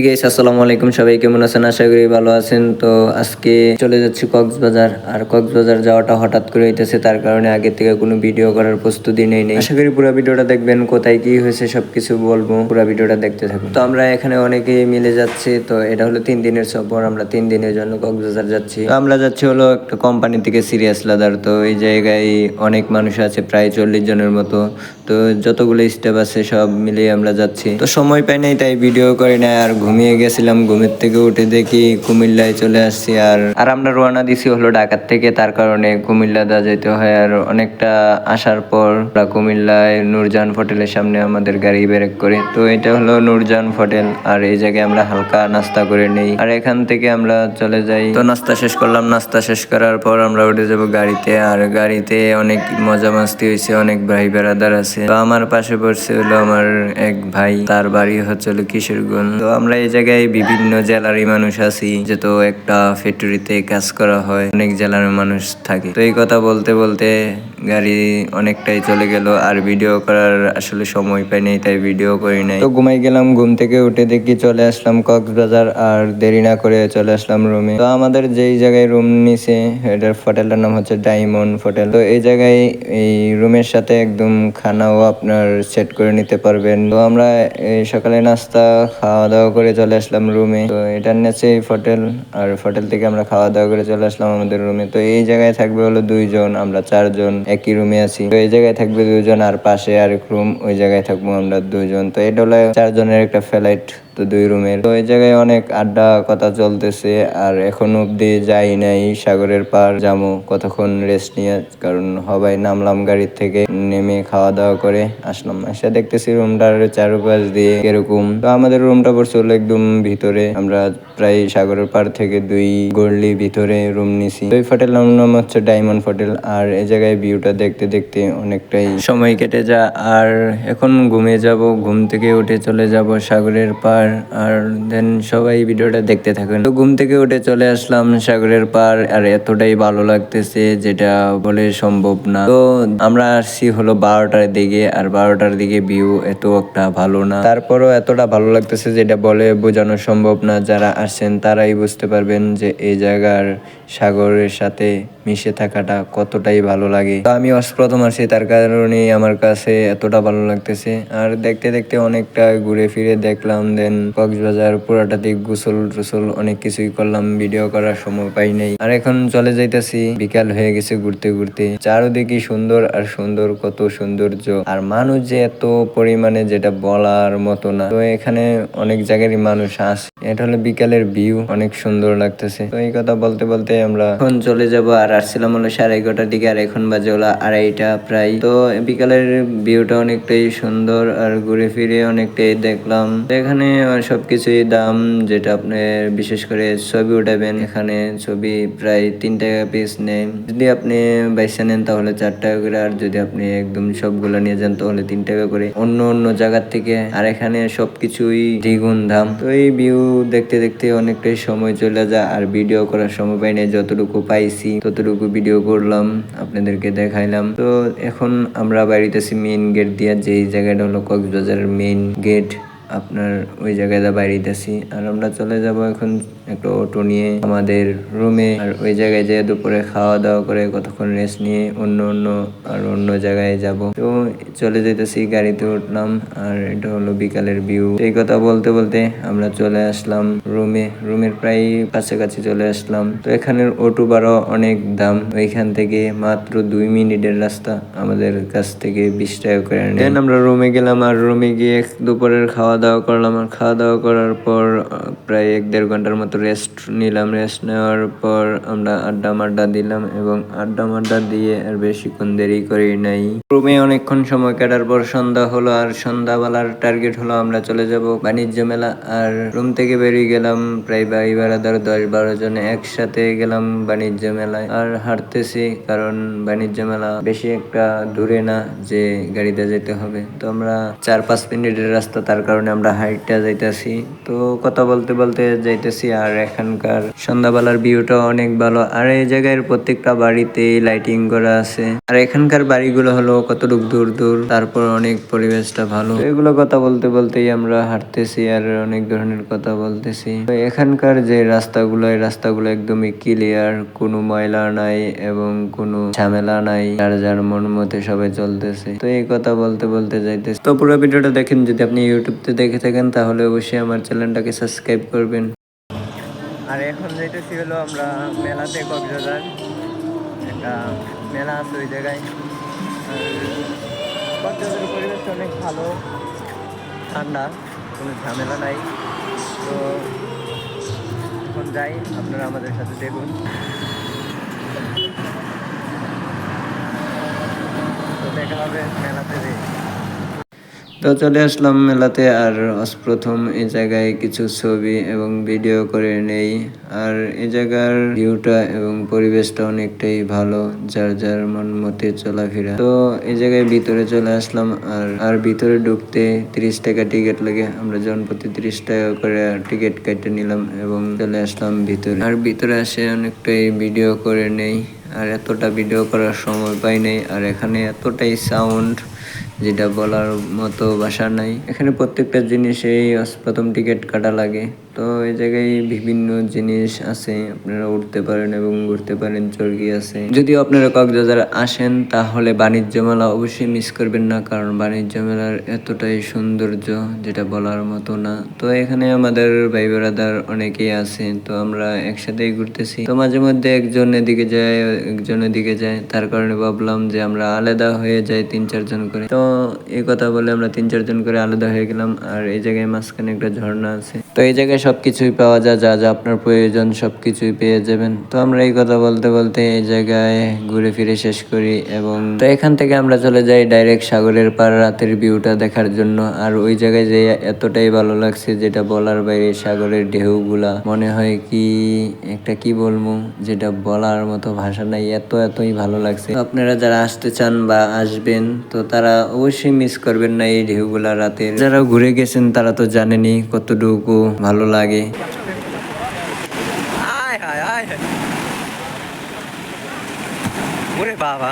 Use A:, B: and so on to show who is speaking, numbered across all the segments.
A: Guys আসসালামু আলাইকুম, সবাই কেমন আছেন? আশা করি ভালো আছেন। তো আজকে চলে যাচ্ছি কক্সবাজার। আর কক্সবাজার যাওয়াটা হঠাৎ করে হইতেছে, তার কারণে আগে থেকে কোনো ভিডিও করার প্রস্তুতি নেই। আশা করি পুরো ভিডিওটা দেখবেন, কোথায় কি হয়েছে সবকিছু বলবো, পুরো ভিডিওটা দেখতে থাকুন। তো আমরা এখানে অনেকেই মিলে যাচ্ছি। তো এটা হলো 3 দিনের সফর, আমরা 3 দিনের জন্য কক্সবাজার যাচ্ছি। তো আমরা যাচ্ছি হলো একটা কোম্পানি থেকে সিরিয়াস লাদার। তো এই জায়গায় অনেক মানুষ আছে, প্রায় 40 জনের মতো। তো যতগুলো স্টেপ আছে সব মিলিয়ে আমরা যাচ্ছি। তো সময় পাই নাই, তাই ভিডিও করি না, আর ঘুমিয়ে গেছিলাম। ঘুমের থেকে উঠে দেখি কুমিল্লায় চলে আসছি। আর আর আমরা রওনা দিছি হলো ঢাকার থেকে, তার কারণে কুমিল্লা দা যেতে হয়। আর অনেকটা আসার পর আমরা কুমিল্লায় নূরজাহান হোটেলের সামনে আমাদের গাড়ি ব্রেক করে। তো এটা হলো নূরজাহান হোটেল, আর এই জায়গায় আমরা হালকা নাস্তা করে নেই, আর এখান থেকে আমরা চলে যাই। তো নাস্তা শেষ করলাম, নাস্তা শেষ করার পর আমরা উঠে যাবো গাড়িতে। আর গাড়িতে অনেক মজা মাস্তি হয়েছে, অনেক ভাই বেড়াদার আছে। তো আমার পাশে বসছে হলো আমার এক ভাই, তার বাড়ি হচ্ছে হলো কিশোরগঞ্জ। তো আমরা এই জায়গায় বিভিন্ন জেলারই মানুষ আছি, যেহেতু একটা ফ্যাক্টরিতে কাজ করা হয়, অনেক জেলার মানুষ থাকে। তো এই কথা বলতে বলতে গাড়ি অনেকটাই চলে গেল, আর ভিডিও করার আসলে সময় পাই নাই, তাই ভিডিও করি নাই। তো ঘুমাই গেলাম, ঘুম থেকে উঠে দেখি চলে আসলাম কক্সবাজার। আর দেরি না করে চলে আসলাম রুমে। তো আমাদের যেই জায়গায় রুম নিছে, এটার হোটেলটার নাম হচ্ছে ডায়মন্ড হোটেল। তো এই জায়গায় এই রুমের সাথে একদম খানাও আপনার সেট করে নিতে পারবেন। তো আমরা এই সকালে নাস্তা খাওয়া দাওয়া করে চলে আসলাম রুমে। তো এটার নিচে হোটেল, আর হোটেল থেকে আমরা খাওয়া দাওয়া করে চলে আসলাম আমাদের রুমে। তো এই জায়গায় থাকবে হলো 2 জন, আমরা 4 জন একই রুমে আছি। তো এই জায়গায় থাকবে 2 জন, আর পাশে আরেক রুম, ওই জায়গায় থাকবো আমরা 2 জন। তো এটা হলো 4 জনের একটা ফ্লাইট, তো 2 রুমের। তো এই জায়গায় অনেক আড্ডা কথা চলতেছে, আর এখন অব্দি যাই নাই সাগরের পার যাবো, কতক্ষণ রেস্ট নিয়ে। কারণ সবাই নামলাম গাড়ির থেকে, নেমে খাওয়া দাওয়া করে আসলাম। এসে দেখতেছি রুমটার চারপাশ দিয়ে এরকম। তো আমাদের রুমটা পড়ছে হলো একদম ভিতরে, আমরা প্রায় সাগরের পার থেকে 2 গলি ভিতরে রুম নিছি। তো এই হোটেলের নাম হচ্ছে ডায়মন্ড হোটেল। আর এই জায়গায় ভিউটা দেখতে দেখতে অনেকটাই সময় কেটে যায়। আর এখন ঘুমিয়ে যাব, ঘুম থেকে উঠে চলে যাব সাগরের পার। আর দেন সবাই ভিডিওটা দেখতে থাকেন। তো ঘুম থেকে উঠে চলে আসলাম সাগরের পার, আর এতটাই ভালো লাগতেছে যেটা বলে সম্ভব না। তো আমরা আসছি হলো 12টার দিকে, আর 12টার দিকে ভিউ এত একটা ভালো না, তারপরও এতটা ভালো লাগতেছে যেটা বলে বোঝানো সম্ভব না। যারা আসছেন তারাই বুঝতে পারবেন যে এই জায়গার সাগরের সাথে মিশে থাকাটা কতটাই ভালো লাগে। তো আমি প্রথম আসছি, তার কারণে আমার কাছে এতটা ভালো লাগতেছে। আর দেখতে দেখতে অনেকটা ঘুরে ফিরে দেখলাম। দেন কক্সবাজার পুরাটা দিক গোসল টোসল অনেক কিছুই করলাম, ভিডিও করার সময় পাই নাই। আর এখন চলে যাইতেছি, বিকাল হয়ে গেছে ঘুরতে ঘুরতে। চারদিকে সুন্দর আর সুন্দর, কত সৌন্দর্য, আর মানুষ যে এত পরিমাণে যেটা বলার মতো না। তো এখানে অনেক জায়গারই মানুষ আসে। এটা হলো বিকালের ভিউ, অনেক সুন্দর লাগতেছে। তো এই কথা বলতে বলতে আমরা এখন চলে যাব। আর আসছিলাম হলো 11:30টার দিকে, আর এখন বাজে হলো 2:30 প্রায়। তো বিকালের ভিউটা অনেকটাই সুন্দর, আর ঘুরে ফিরে অনেকটাই দেখলাম। তো এখানে সবকিছুই দাম, যেটা আপনি বিশেষ করে ছবি উঠাবেন, এখানে ছবি প্রায় 3 টাকা পিস নেয়। যদি আপনি বাইসা নেন তাহলে 4 টাকা করে, আর যদি আপনি একদম সবগুলা নিয়ে যান তাহলে 3 টাকা করে অন্য অন্য জায়গার থেকে। আর এখানে সবকিছুই দ্বিগুণ দাম। তো এই ভিউ দেখতে দেখতে অনেকটাই সময় চলে যায়, আর ভিডিও করার সময় পাই নাই। যতটুকু পাইছি ততটুকু ভিডিও করলাম, আপনাদেরকে দেখাইলাম। তো এখন আমরা বাড়িতেছি মেইন গেট দিয়ে, যেই জায়গাটা হলো কক্সবাজারের মেইন গেট, আপনার ওই জায়গায় বাইরেতেছি। আর আমরা চলে যাব এখন একটা অটো নিয়ে আমাদের রুমে। আর ওই জায়গায় যেয়ে দুপুরে খাওয়া দাওয়া করে কতক্ষণ রেস্ট নিয়ে অন্য জায়গায় যাব। তো চলে যেতেছি, গাড়িতে উঠলাম। আর এটা হলো বিকালের ভিউ। এই কথা বলতে বলতে আমরা চলে আসলাম রুমের প্রায় কাছাকাছি চলে আসলাম। তো এখানের অটো ভাড়া অনেক দাম, ওইখান থেকে মাত্র 2 মিনিটের রাস্তা আমাদের কাছ থেকে 20 টাকা করে নেন। আমরা রুমে গেলাম, আর রুমে গিয়ে দুপুরের খাওয়া দাওয়া করলাম। আর খাওয়া দাওয়া করার পর প্রায় 1-1.5 ঘন্টার মতো রেস্ট নিলাম। রেস্ট নেওয়ার পর আমরা আড্ডা মাড্ডা দিলাম, এবং আড্ডা মাড্ডা দিয়ে আর বেশিক্ষণ দেরি করি নাই। রুমে অনেকক্ষণ সময় কাটার পর সন্ধ্যা হলো, আর সন্ধ্যাবেলার টার্গেট হলো আমরা চলে যাব বাণিজ্য মেলা। আর রুম থেকে বেরিয়ে গেলাম প্রায় ভাই বেড়াদার 10-12 জন একসাথে গেলাম বাণিজ্য মেলায়। আর হাঁটতেছি, কারণ বাণিজ্য মেলা বেশি একটা দূরে না যে গাড়িতে যেতে হবে। তো আমরা 4-5 মিনিটের রাস্তা, তার কারণে কারণে আমরা হাইটটা যাইতেছি। তো কথা বলতে বলতে যাইতেছি। আর এখানকার সন্ধ্যাবেলার ভিউটা অনেক ভালো। আর এই জায়গার প্রত্যেকটা বাড়িতে লাইটিং করা আছে। আর এখানকার বাড়িগুলো হলো কতটুক দূর দূর, তারপর অনেক পরিবেশটা ভালো। তো এগুলো কথা বলতে বলতেই আমরা হাঁটতেছি আর অনেক ধরনের কথা বলতেছি। তো এখানকার যে রাস্তাগুলো, এই রাস্তাগুলো একদমই ক্লিয়ার, কোনো ময়লা নাই এবং কোনো ঝামেলা নাই, যার যার মন মতে সবাই চলতেছে। তো এই কথা বলতে বলতে যাইতেছে। তো পুরো ভিডিওটা দেখেন, যদি আপনি ইউটিউবতে দেখে থাকেন তাহলে অবশ্যই আমার চ্যানেলটাকে সাবস্ক্রাইব করবেন। আর এখন যাইতেছি হলো আমরা মেলাতে, কক্সবাজার একটা মেলা আছে ওই জায়গায়। আর কক্সবাজারের পরিবেশটা অনেক ভালো, ঠান্ডা, কোনো ঝামেলা নাই। তো এখন যাই, আপনারা আমাদের সাথে দেখুন। তো দেখা হবে মেলাতে যেয়ে। তো চলে আসলাম মেলাতে। আর প্রথম এই জায়গায় কিছু ছবি এবং ভিডিও করে নেই। আর এই জায়গার ভিউটা এবং পরিবেশটা অনেকটাই ভালো, যার যার মন মতে চলাফেরা। তো এই জায়গায় ভিতরে চলে আসলাম। আর ভিতরে ঢুকতে 30 টাকা টিকিট লাগে। আমরা জনপ্রতি 30 টাকা করে টিকিট কেটে নিলাম এবং চলে আসলাম ভিতরে। আর ভিতরে আসে অনেকটাই ভিডিও করে নেই। আর এতটা ভিডিও করার সময় পাই নাই। আর এখানে এতটাই সাউন্ড, যেটা বলার মতো ভাষা নাই। এখানে প্রত্যেকটা জিনিসেই প্রথম টিকিট কাটা লাগে। তো এই জায়গায় বিভিন্ন জিনিস আছে, আপনারা উঠতে পারেন এবং ঘুরতে পারেন, চরকি আছে। যদিও আপনারা কক্সবাজার আসেন তাহলে বাণিজ্য মেলা অবশ্যই মিস করবেন না, কারণ বাণিজ্য মেলার এতটাই সৌন্দর্য যেটা বলার মতো না। তো এখানে আমাদের ভাই ব্রাদার অনেকেই আছে, তো আমরা একসাথেই ঘুরতেছি। তো মাঝে মধ্যে একজন এদিকে যায়, একজন এদিকে যায়, তার কারণে ভাবলাম যে আমরা আলাদা হয়ে যাই 3-4 জন করে। তো এই কথা বলে আমরা 3-4 জন করে আলাদা হয়ে গেলাম। আর এই জায়গায় মাঝখানে একটা ঝর্ণা আছে। তো এই জায়গায় সবকিছুই পাওয়া যায়, যা যা আপনার প্রয়োজন সবকিছুই পেয়ে যাবেন। তো আমরা এই কথা বলতে বলতে এই জায়গায় ঘুরে ফিরে শেষ করি এবং তো এখান থেকে আমরা চলে যাই ডাইরেক্ট সাগরের পার রাতের ভিউটা দেখার জন্য। আর ওই জায়গায় যে এতটাই ভালো লাগছে যেটা বলার বাইরে। সাগরের ঢেউগুলা মনে হয় কি একটা কি বলবো, যেটা বলার মতো ভাষা নাই, এতই ভালো লাগছে। তো আপনারা যারা আসতে চান বা আসবেন, তো তারা অবশ্যই মিস করবেন না এই ঢেউগুলা রাতের। যারা ঘুরে গেছেন তারা তো জানেনই কতটুকু ভালো লাগে। ওরে বাবা,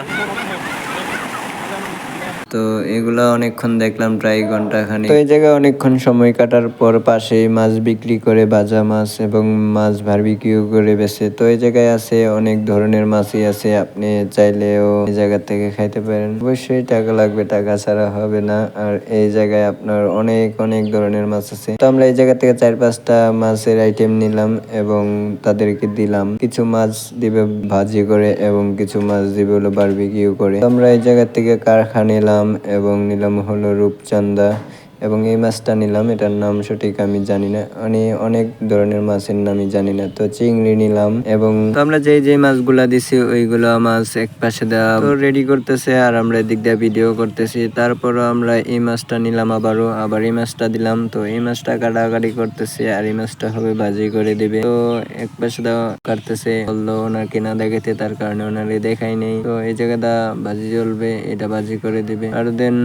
A: তো এগুলা অনেকক্ষণ দেখলাম, প্রায় ঘন্টাখানেক। তো এই জায়গায় অনেকক্ষণ সময় কাটার পর পাশে মাছ বিক্রি করে, ভাজা মাছ এবং মাছ বারবিকিউ করে বেচে। তো এই জায়গায় আছে অনেক ধরনের মাছই আছে, আপনি চাইলেও এই জায়গা থেকে খাইতে পারেন। অবশ্যই টাকা লাগবে, টাকা ছাড়া হবে না। আর এই জায়গায় আপনার অনেক অনেক ধরনের মাছ আছে। তো আমরা এই জায়গা থেকে 4-5টা মাছের আইটেম নিলাম এবং তাদেরকে দিলাম। কিছু মাছ দিবে ভাজি করে এবং কিছু মাছ দিবে হলো বারবিকিউ করে। তো আমরা এই জায়গা থেকে কারখা নিলাম এবং নিলাম হলো রূপচান্দা এবং এই মাছটা নিলাম, এটার নাম সঠিক আমি জানি না, অনেক ধরনের মাছের নামই জানি না। তো চিংড়ি নিলাম এবং তো আমরা যে মাছগুলা দিছি ওইগুলো মাছ এক পাশে দেওয়া তো রেডি করতেছে। আর আমরা এদিক দিয়ে ভিডিও করতেছি। তারপরও আমরা এই মাছটা নিলাম, আবার এই মাছটা দিলাম। তো এই মাছটা কাটাকাটি করতেছে আর এই মাছটা হবে ভাজি করে দিবে। তো এক পাশে দেওয়া কাটতেছে, বললো ওনার কেনা দেখাতে, তার কারণে ওনারে দেখাই নেই। তো এই জায়গাটা ভাজি চলবে, এটা ভাজি করে দিবে। আর দেন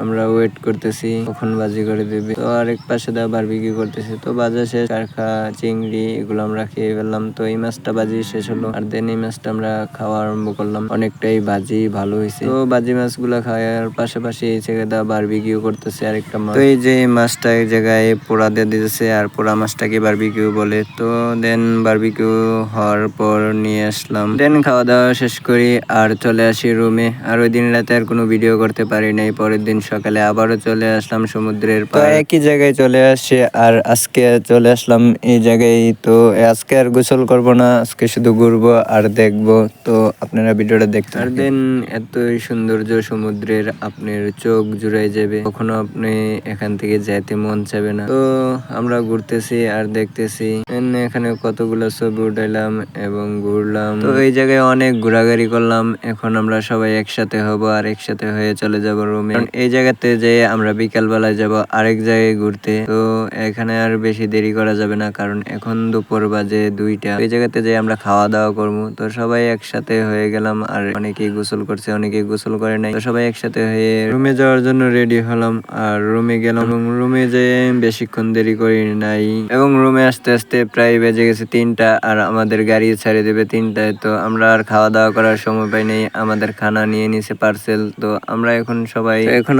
A: আমরা ওয়েট করতেছি কখন ভাজি করে দিবে। তো আরেক পাশে দেওয়া বারবিকিউ করতেছে। তো ভাজা শেষ, কারখা চিংড়ি এগুলো আমরা খেয়ে ফেললাম। তো এই মাছটা ভাজি শেষ হলো। আর দেন এই মাছটা আমরা খাওয়া আরম্ভ করলাম। অনেকটাই ভাজি ভালো হয়েছে। তো ভাজি মাছগুলা খাওয়ার পাশাপাশি এই জায়গাটা বারবিকিউ করতেছে আরেকটা মাছ। তো এই যে মাছটা এই জায়গায় পোড়া দিয়ে দিতেছে, আর পোড়া মাছটাকে বারবিকিউ বলে। তো দেন বারবিকিউ হওয়ার পর নিয়ে আসলাম, দেন খাওয়া দাওয়া শেষ করি আর চলে আসি রুমে। আর ওই দিন রাতে আর কোনো ভিডিও করতে পারি নাই। পরের দিন সকালে আবারও চলে আসলাম সমুদ্রের পাড়, একই জায়গায় চলে আসি। আর আজকে চলে আসলাম এই জায়গায়। তো আজকে আর গোসল করব না, আজকে শুধু ঘুরবো আর দেখবো। তো আপনারা ভিডিওটা দেখতে আর দেন এতই সৌন্দর্য সমুদ্রের, আপনার চোখ জুড়াই যাবে, কখনো আপনি এখান থেকে যাইতে মন চাবে না। তো আমরা ঘুরতেছি আর দেখতেছি, এখানে কতগুলো ছবি উঠাইলাম এবং ঘুরলাম। তো এই জায়গায় অনেক ঘোরাঘুরি করলাম। এখন আমরা সবাই একসাথে হব আর একসাথে হয়ে চলে যাব রুমে। এই জায়গাতে যে আমরা বিকাল বেলায় যাব আরেক জায়গায় ঘুরতে। তো এখানে আর বেশি দেরি করা যাবে না, কারণ এখন দুপুর বাজে 2টা। এই জায়গাতে যে আমরা খাওয়া দাওয়া করবো। তো সবাই একসাথে হয়ে গেলাম, আর অনেকেই গোসল করছে, অনেকেই গোসল করে নাই। তো সবাই একসাথে হয়ে রুমে যাওয়ার জন্য রেডি হলাম, আর রুমে গেলাম এবং রুমে যেয়ে বেশিক্ষণ দেরি করি নাই এবং রুমে আসতে আসতে প্রায় বেজে গেছে 3টা, আর আমাদের গাড়ি ছেড়ে দেবে 3টায়। তো আমরা আর খাওয়া দাওয়া করার সময় পাই নাই, আমাদের খানা নিয়ে নিছে পার্সেল। তো আমরা এখন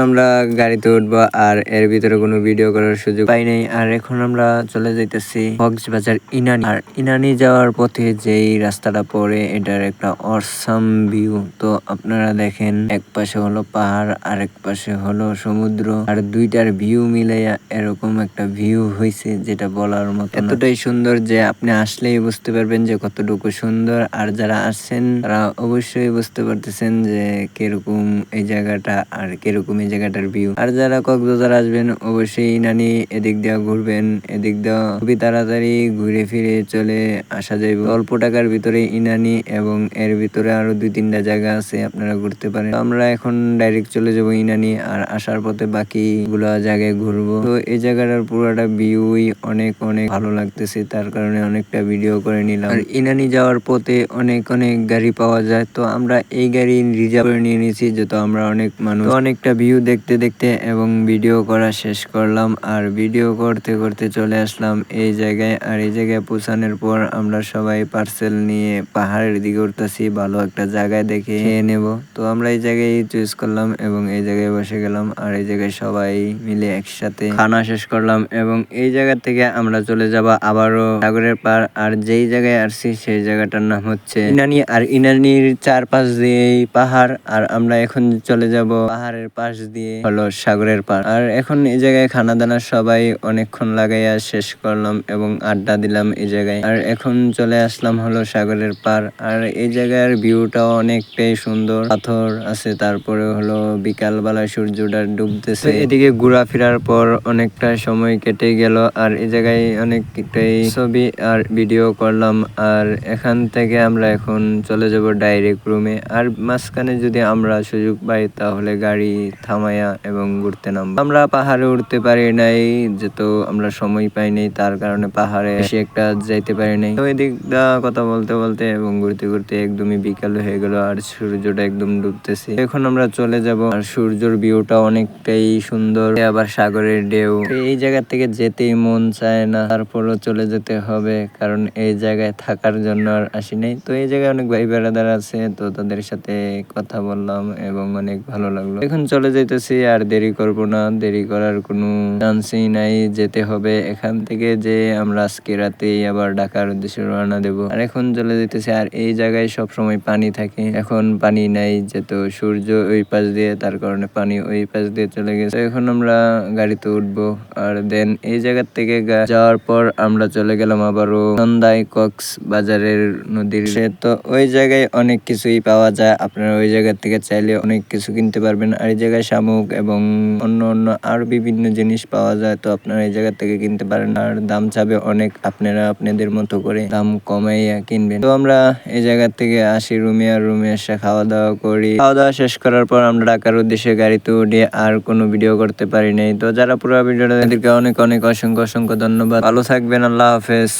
A: আমরা গাড়িতে উঠবো, আর এর ভিতরে কোনো ভিডিও করার সুযোগ পাই নাই। আর এখন আমরা চলে যাইতেছি কক্সবাজার ইনানি। আর ইনানি যাওয়ার পথে যেই রাস্তাটা পড়ে, এটার একটা অসাম ভিউ। তো আপনারা দেখেন, এক পাশে হলো পাহাড়, আর এক পাশে হলো সমুদ্র, আর দুইটার ভিউ মিলাইয়া এরকম একটা ভিউ হয়েছে যেটা বলার মতো না। এতটাই সুন্দর যে আপনি আসলেই বুঝতে পারবেন যে কতটুকু সুন্দর। আর যারা আসছেন তারা অবশ্যই বুঝতে পারতেছেন যে কিরকম এই জায়গাটা আর কিরকম এই জায়গাটার ভিউ। আর যারা কক্সবাজার আসবেন অবশ্যই ইনানি এদিক দিয়ে ঘুরবেন, এদিক দিয়ে খুবই তাড়াতাড়ি ঘুরে ফিরে চলে আসা যাইব। অল্প টাকার ভিতরে ইনানি, এবং এর ভিতরে আরো 2-3টা জায়গা আছে আপনারা ঘুরতে পারেন। আমরা এখন ডাইরেক্ট চলে যাব ইনানি, আর আসার পথে বাকিগুলা জায়গায় ঘুরবো। তো এই জায়গাটার পুরোটা ভিউই অনেক অনেক ভালো লাগতেছে, তার কারণে অনেকটা ভিডিও করে নিলাম। আর ইনানি যাওয়ার পথে অনেক অনেক গাড়ি পাওয়া যায়, তো আমরা এই গাড়ি রিজার্ভ করে নিয়ে নিয়েছি, যেহেতু আমরা অনেক মানুষ। অনেকটা ভিউ দেখতে দেখতে এবং ভিডিও করা শেষ করলাম, আর ভিডিও করতে করতে চলে আসলাম এই জায়গায়। আর এই জায়গায় পৌঁছানোর পর আমরা সবাই পার্সেল নিয়ে পাহাড়ের দিকে উঠতেছি, ভালো একটা জায়গায় দেখে খেয়ে নেব। তো আমরা এই জায়গায় চুজ করলাম এবং এই জায়গায় বসে গেলাম, আর এই জায়গায় সবাই মিলে একসাথে খানা শেষ করলাম। এবং এই জায়গা থেকে আমরা চলে যাব আবারও সাগরের পার। আর যেই জায়গায় আসছি সেই জায়গাটার নাম হচ্ছে ইনানি। আর ইনানির চারপাশ দিয়েই পাহাড়, আর আমরা এখন চলে যাব পাহাড়ের পাশ দিয়ে হলো সাগরের পার। আর এখন এই জায়গায় খানা দানা সবাই অনেকক্ষণ লাগাইয়া শেষ করলাম এবং আড্ডা দিলাম এই জায়গায়। আর এখন চলে আসলাম হলো সাগরের পার। আর এই জায়গার ভিউটাও অনেকটাই সুন্দর, পাথর আছে, তারপরে হলো বিকাল বেলায় সূর্যটা ডুবতেছে। এদিকে ঘোরাফেরার পর অনেকটা সময় কেটে গেল, আর এই জায়গায় অনেকটাই ছবি আর ভিডিও করলাম। আর এখান থেকে আমরা এখন চলে যাব ডাইরেক্ট রুমে। আর মাঝখানে যদি আমরা সুযোগ পাই তাহলে গাড়ি থামাইয়া এবং ঘুরতে নামবো। আমরা পাহাড়ে উঠতে পারি নাই, যেহেতু আমরা সময় পাই নাই, তার কারণে পাহাড়ে বেশি একটা যাইতে পারি নাই। তো এদিক দা কথা বলতে বলতে এবং ঘুরতে ঘুরতে একদমই বিকাল হয়ে গেল, আর সূর্যটা একদম ডুবতেছে। এখন আমরা চলে যাব, আর সূর্যের ভিউটা অনেকটাই সুন্দর, আবার সাগরের ঢেউ। এই জায়গা থেকে যেতেই মন চায় না, তারপরও চলে যেতে হবে, কারণ এই জায়গায় থাকার জন্য আর আসি নাই। তো এই জায়গায় অনেক ভাই বেড়াদার আছে, তো তাদের সাথে কথা বললাম এবং অনেক ভালো লাগলো। এখন চলে যাইতেছি, আর দেরি করব না, দেরি করার কোনো চান্সই নাই, যেতে হবে এখান থেকে। যে আমরা আজকে রাতেই আবার ঢাকার উদ্দেশ্যে রওনা দেব। আর এখন চলে যাইতেছি, আর এই জায়গায় সব সময় পানি থাকে, এখন পানি নাই, যেহেতু সূর্য ওই পাশ দিয়ে, তার কারণে পানি ওই পাশ দিয়ে চলে গেছে। এখন আমরা গাড়িতে উঠবো, আর দেন এই জায়গার থেকে যাওয়ার পর আমরা চলে গেলাম আবারও সন্ধ্যায় কক্সবাজারের নদীর। তো ওই জায়গায় অনেক কিছুই পাওয়া যায়, আপনারা ওই জায়গা থেকে চাইলে অনেক কিছু কিনতে পারবেন। আর এই জায়গায় শামুক এবং অন্য অন্য আরো বিভিন্ন জিনিস পাওয়া যায়, তো আপনারা এই জায়গা থেকে কিনতে পারেন। আর দাম চাবে অনেক, আপনারা আপনাদের মতো করে দাম কমাইয়া কিনবেন। তো আমরা এই জায়গা থেকে আসি রুমে, আর রুমে এসে খাওয়া দাওয়া করি। খাওয়া দাওয়া শেষ করার পর আমরা ঢাকার উদ্দেশ্যে গাড়িতে উঠে আর কোনো ভিডিও করতে পারি নাই। তো যারা পুরো ভিডিওটা তাদেরকে অনেক অনেক অসংখ্য অসংখ্য ধন্যবাদ। ভালো থাকবেন, আল্লাহ হাফেজ।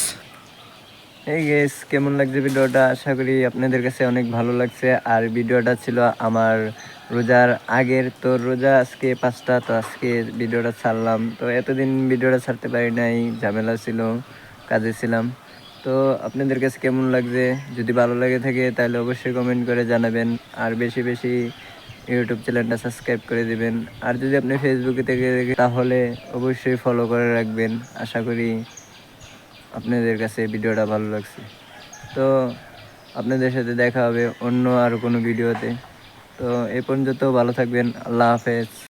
A: এই গেস, কেমন লাগছে ভিডিওটা? আশা করি আপনাদের কাছে অনেক ভালো লাগছে। আর ভিডিওটা ছিল আমার রোজার আগের, তো রোজা আজকে 5টা, তো আজকে ভিডিওটা ছাড়লাম। তো এতদিন ভিডিওটা ছাড়তে পারি নাই, ঝামেলা ছিল, কাজে ছিলাম। তো আপনাদের কাছে কেমন লাগছে? যদি ভালো লাগে থাকে তাহলে অবশ্যই কমেন্ট করে জানাবেন, আর বেশি বেশি ইউটিউব চ্যানেলটা সাবস্ক্রাইব করে দিবেন। আর যদি আপনি ফেসবুকে থেকে তাহলে অবশ্যই ফলো করে রাখবেন। আশা করি আপনাদের কাছে ভিডিওটা ভালো লাগছে। তো আপনাদের সাথে দেখা হবে অন্য আর কোনো ভিডিওতে। তো এই পর্যন্ত ভালো থাকবেন, আল্লাহ হাফেজ।